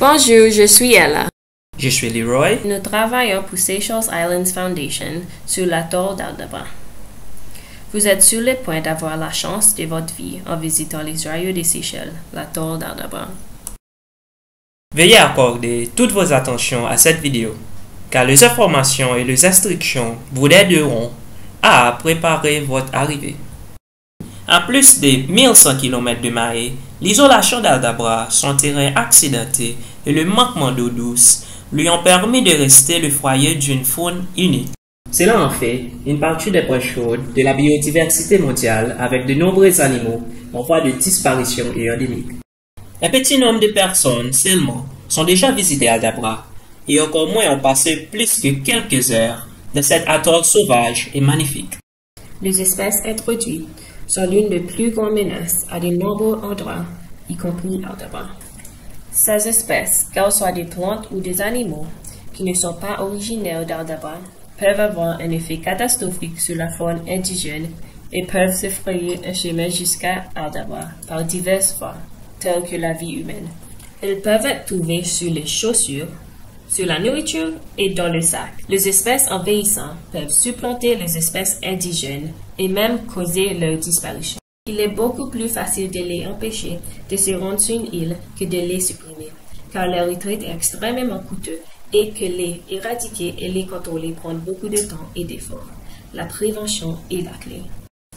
Bonjour, je suis Ella. Je suis Leroy. Nous travaillons pour Seychelles Islands Foundation sur l'atoll d'Aldabra. Vous êtes sur le point d'avoir la chance de votre vie en visitant les joyaux des Seychelles, l'atoll d'Aldabra. Veuillez accorder toutes vos attentions à cette vidéo, car les informations et les instructions vous aideront à préparer votre arrivée. À plus de 1100 km de marée, l'isolation d'Aldabra, son terrain accidenté et le manquement d'eau douce lui ont permis de rester le foyer d'une faune unique. Cela en fait une partie des points chauds de la biodiversité mondiale avec de nombreux animaux en voie de disparition et endémiques. Un petit nombre de personnes seulement sont déjà visitées Aldabra et encore moins ont passé plus que quelques heures dans cet atoll sauvage et magnifique. Les espèces introduites sont l'une des plus grandes menaces à de nombreux endroits, y compris Aldabra. Ces espèces, qu'elles soient des plantes ou des animaux qui ne sont pas originaires d'Aldabra, peuvent avoir un effet catastrophique sur la faune indigène et peuvent se frayer un chemin jusqu'à Aldabra par diverses voies, telles que la vie humaine. Elles peuvent être trouvées sur les chaussures, sur la nourriture et dans le sac. Les espèces envahissantes peuvent supplanter les espèces indigènes et même causer leur disparition. Il est beaucoup plus facile de les empêcher de se rendre sur une île que de les supprimer, car leur retraite est extrêmement coûteuse et que les éradiquer et les contrôler prend beaucoup de temps et d'efforts. La prévention est la clé.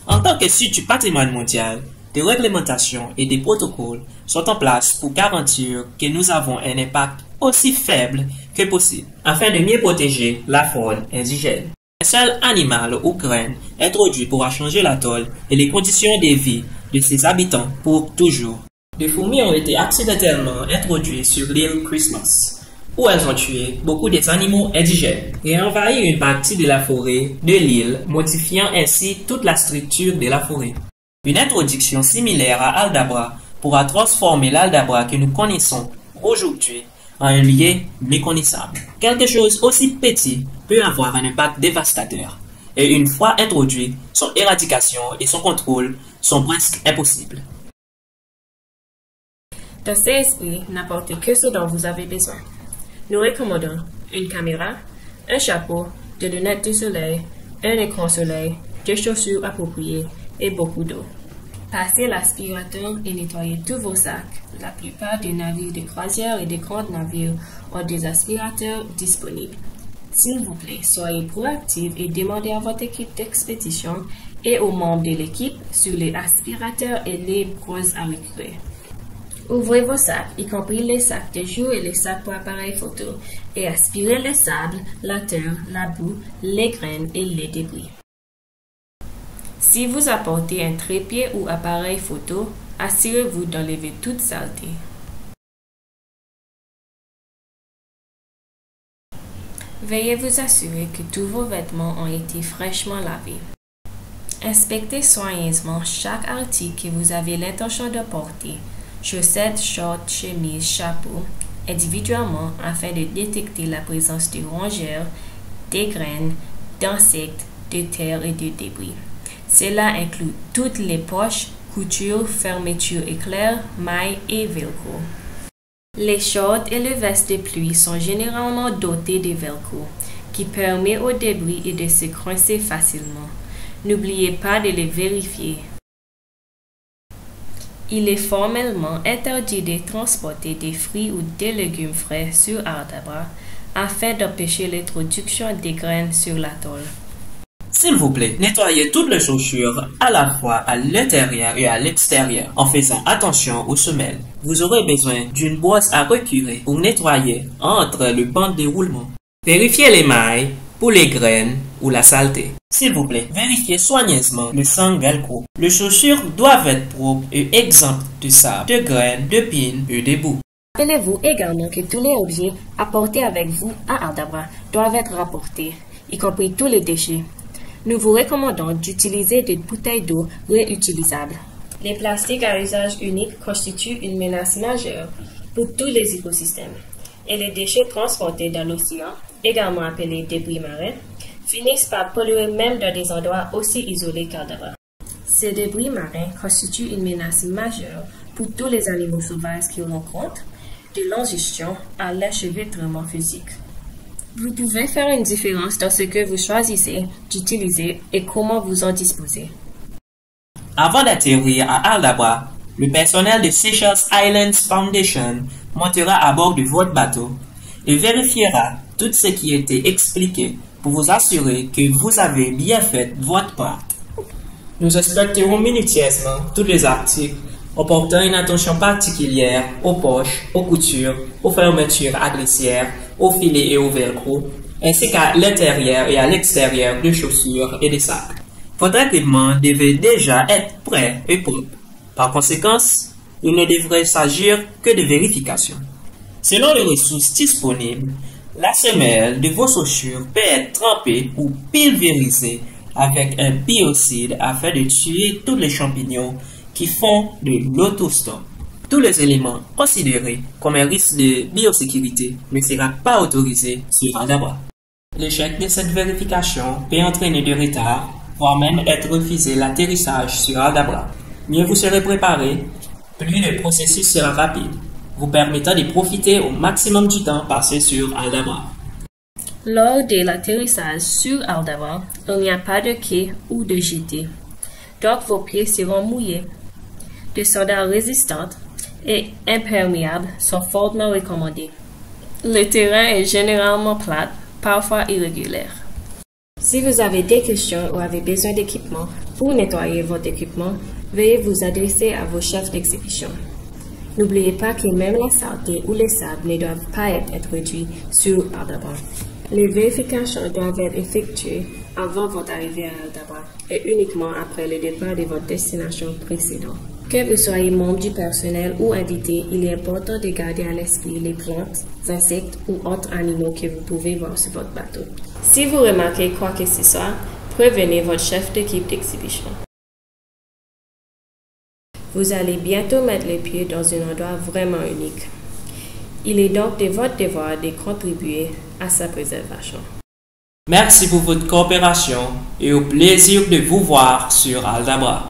En tant que site du patrimoine mondial, des réglementations et des protocoles sont en place pour garantir que nous avons un impact aussi faible que possible, afin de mieux protéger la faune indigène. Un seul animal ou graine introduit pourra changer l'atoll et les conditions de vie de ses habitants pour toujours. Des fourmis ont été accidentellement introduites sur l'île Christmas, où elles ont tué beaucoup des animaux indigènes et envahi une partie de la forêt de l'île, modifiant ainsi toute la structure de la forêt. Une introduction similaire à Aldabra pourra transformer l'Aldabra que nous connaissons aujourd'hui en un lieu méconnaissable. Quelque chose aussi petit peut avoir un impact dévastateur, et une fois introduit, son éradication et son contrôle sont presque impossibles. Dans ces esprits, n'importe que ce dont vous avez besoin. Nous recommandons une caméra, un chapeau, des lunettes de soleil, un écran soleil, des chaussures appropriées et beaucoup d'eau. Passez l'aspirateur et nettoyez tous vos sacs. La plupart des navires de croisière et des grands navires ont des aspirateurs disponibles. S'il vous plaît, soyez proactifs et demandez à votre équipe d'expédition et aux membres de l'équipe sur les aspirateurs et les brosses à récupérer. Ouvrez vos sacs, y compris les sacs de jour et les sacs pour appareils photo, et aspirez le sable, la terre, la boue, les graines et les débris. Si vous apportez un trépied ou appareil photo, assurez-vous d'enlever toute saleté. Veuillez vous assurer que tous vos vêtements ont été fraîchement lavés. Inspectez soigneusement chaque article que vous avez l'intention de porter, chaussettes, shorts, chemises, chapeaux, individuellement afin de détecter la présence de rongeurs, des graines, d'insectes, de terre et de débris. Cela inclut toutes les poches, coutures, fermetures éclairs, mailles et velcro. Les shorts et les vestes de pluie sont généralement dotés de velcro, qui permet aux débris et de se coincer facilement. N'oubliez pas de les vérifier. Il est formellement interdit de transporter des fruits ou des légumes frais sur Aldabra afin d'empêcher l'introduction des graines sur l'atoll. S'il vous plaît, nettoyez toutes les chaussures à la fois à l'intérieur et à l'extérieur en faisant attention aux semelles. Vous aurez besoin d'une brosse à reculer pour nettoyer entre le banc de roulement. Vérifiez les mailles pour les graines ou la saleté. S'il vous plaît, vérifiez soigneusement le sang velcro. Les chaussures doivent être propres et exemptes de sable, de graines, de pines et de boue. Rappelez-vous également que tous les objets apportés avec vous à Aldabra doivent être rapportés, y compris tous les déchets. Nous vous recommandons d'utiliser des bouteilles d'eau réutilisables. Les plastiques à usage unique constituent une menace majeure pour tous les écosystèmes, et les déchets transportés dans l'océan, également appelés débris marins, finissent par polluer même dans des endroits aussi isolés qu'Aldabra. Ces débris marins constituent une menace majeure pour tous les animaux sauvages qu'ils rencontrent, de l'ingestion à l'enchevêtrement physique. Vous pouvez faire une différence dans ce que vous choisissez d'utiliser et comment vous en disposez. Avant d'atterrir à Aldabra, le personnel de Seychelles Islands Foundation montera à bord de votre bateau et vérifiera tout ce qui a été expliqué pour vous assurer que vous avez bien fait votre part. Nous inspecterons minutieusement tous les articles en portant une attention particulière aux poches, aux coutures, aux fermetures à glissière, aux filets et aux velcro, ainsi qu'à l'intérieur et à l'extérieur des chaussures et des sacs. Votre équipement devait déjà être prêt et propre. Par conséquent, il ne devrait s'agir que de vérification. Selon les ressources disponibles, la semelle de vos chaussures peut être trempée ou pulvérisée avec un biocide afin de tuer tous les champignons qui font de l'autostop. Tous les éléments considérés comme un risque de biosécurité ne sera pas autorisé sur Aldabra. L'échec de cette vérification peut entraîner de retard, voire même être refusé l'atterrissage sur Aldabra. Mieux vous serez préparé, plus le processus sera rapide, vous permettant de profiter au maximum du temps passé sur Aldabra. Lors de l'atterrissage sur Aldabra, il n'y a pas de quai ou de jetée. Donc vos pieds seront mouillés. Des sandales résistantes et imperméables sont fortement recommandés. Le terrain est généralement plat, parfois irrégulière. Si vous avez des questions ou avez besoin d'équipement pour nettoyer votre équipement, veuillez vous adresser à vos chefs d'expédition. N'oubliez pas que même la saleté ou les sables ne doivent pas être introduits sur Aldabra. Les vérifications doivent être effectuées avant votre arrivée à Aldabra et uniquement après le départ de votre destination précédente. Que vous soyez membre du personnel ou invité, il est important de garder à l'esprit les plantes, insectes ou autres animaux que vous pouvez voir sur votre bateau. Si vous remarquez quoi que ce soit, prévenez votre chef d'équipe d'exhibition. Vous allez bientôt mettre les pieds dans un endroit vraiment unique. Il est donc de votre devoir de contribuer à sa préservation. Merci pour votre coopération et au plaisir de vous voir sur Aldabra.